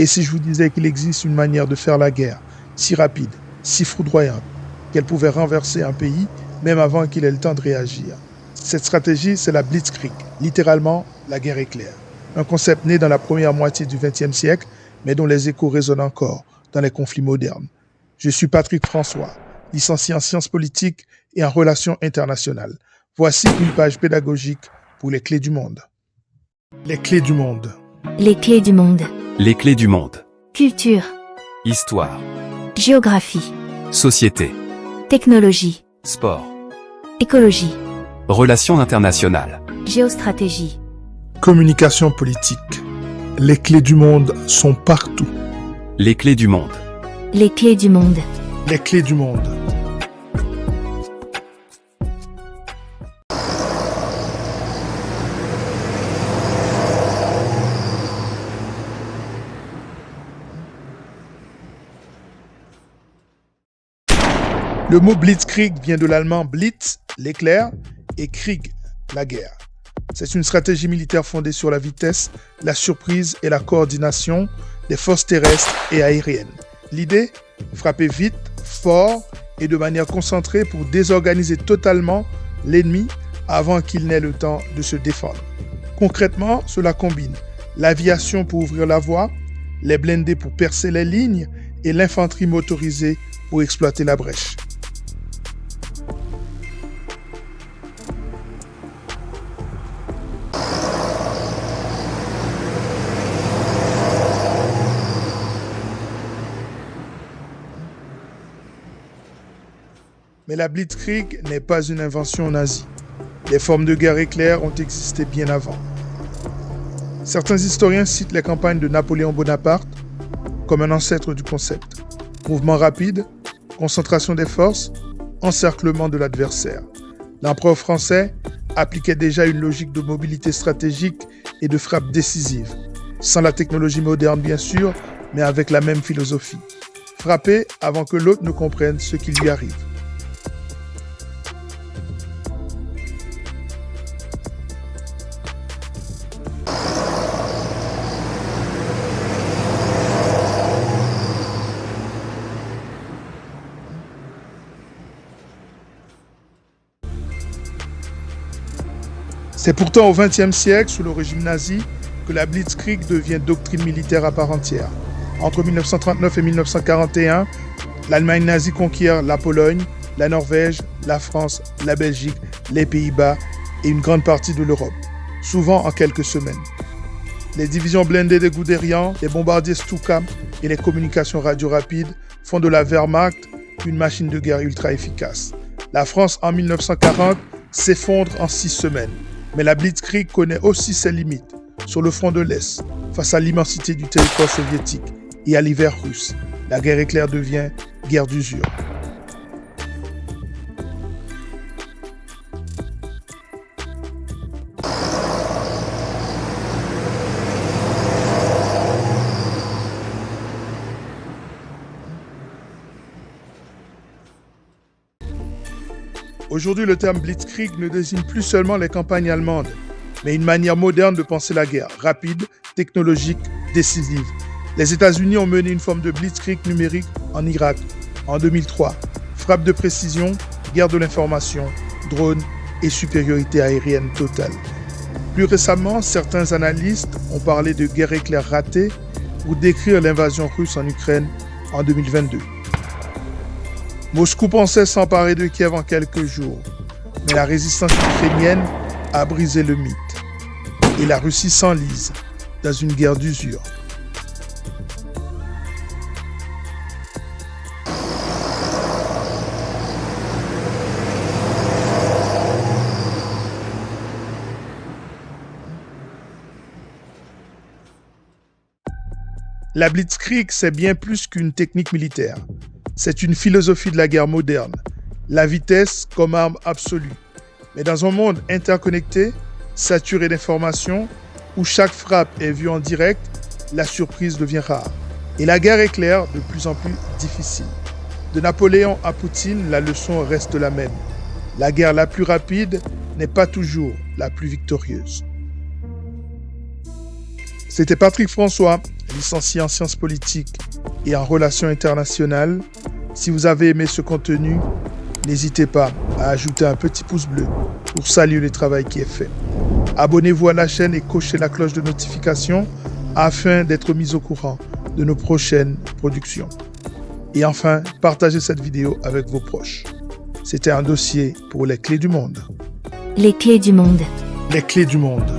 Et si je vous disais qu'il existe une manière de faire la guerre, si rapide, si foudroyante, qu'elle pouvait renverser un pays, même avant qu'il ait le temps de réagir. Cette stratégie, c'est la Blitzkrieg, littéralement la guerre éclair. Un concept né dans la première moitié du XXe siècle, mais dont les échos résonnent encore dans les conflits modernes. Je suis Patrick François, licencié en sciences politiques et en relations internationales. Voici une page pédagogique pour les clés du monde. Les clés du monde. Les clés du monde. Les clés du monde. Culture. Histoire. Géographie. Société. Technologie. Sport. Écologie. Relations internationales. Géostratégie. Communication politique. Les clés du monde sont partout. Les clés du monde. Les clés du monde. Les clés du monde. Le mot Blitzkrieg vient de l'allemand Blitz, l'éclair, et Krieg, la guerre. C'est une stratégie militaire fondée sur la vitesse, la surprise et la coordination des forces terrestres et aériennes. L'idée, frapper vite, fort et de manière concentrée pour désorganiser totalement l'ennemi avant qu'il n'ait le temps de se défendre. Concrètement, cela combine l'aviation pour ouvrir la voie, les blindés pour percer les lignes et l'infanterie motorisée pour exploiter la brèche. Mais la Blitzkrieg n'est pas une invention nazie. Les formes de guerre éclair ont existé bien avant. Certains historiens citent les campagnes de Napoléon Bonaparte comme un ancêtre du concept. Mouvement rapide, concentration des forces, encerclement de l'adversaire. L'empereur français appliquait déjà une logique de mobilité stratégique et de frappe décisive, sans la technologie moderne bien sûr, mais avec la même philosophie. Frapper avant que l'autre ne comprenne ce qui lui arrive. C'est pourtant au XXe siècle, sous le régime nazi, que la Blitzkrieg devient doctrine militaire à part entière. Entre 1939 et 1941, l'Allemagne nazie conquiert la Pologne, la Norvège, la France, la Belgique, les Pays-Bas et une grande partie de l'Europe, souvent en quelques semaines. Les divisions blindées des Guderian, les bombardiers Stuka et les communications radio rapides font de la Wehrmacht une machine de guerre ultra efficace. La France, en 1940, s'effondre en 6 semaines. Mais la Blitzkrieg connaît aussi ses limites sur le front de l'Est, face à l'immensité du territoire soviétique et à l'hiver russe. La guerre éclair devient guerre d'usure. Aujourd'hui, le terme Blitzkrieg ne désigne plus seulement les campagnes allemandes, mais une manière moderne de penser la guerre, rapide, technologique, décisive. Les États-Unis ont mené une forme de Blitzkrieg numérique en Irak en 2003. Frappe de précision, guerre de l'information, drones et supériorité aérienne totale. Plus récemment, certains analystes ont parlé de guerre éclair ratée pour décrire l'invasion russe en Ukraine en 2022. Moscou pensait s'emparer de Kiev en quelques jours, mais la résistance ukrainienne a brisé le mythe. Et la Russie s'enlise dans une guerre d'usure. La Blitzkrieg, c'est bien plus qu'une technique militaire. C'est une philosophie de la guerre moderne, la vitesse comme arme absolue. Mais dans un monde interconnecté, saturé d'informations, où chaque frappe est vue en direct, la surprise devient rare. Et la guerre éclair de plus en plus difficile. De Napoléon à Poutine, la leçon reste la même. La guerre la plus rapide n'est pas toujours la plus victorieuse. C'était Patrick François. licencié en sciences politiques et en relations internationales. Si vous avez aimé ce contenu, n'hésitez pas à ajouter un petit pouce bleu pour saluer le travail qui est fait. Abonnez-vous à la chaîne et cochez la cloche de notification afin d'être mis au courant de nos prochaines productions. Et enfin, partagez cette vidéo avec vos proches. C'était un dossier pour les clés du monde. Les clés du monde. Les clés du monde.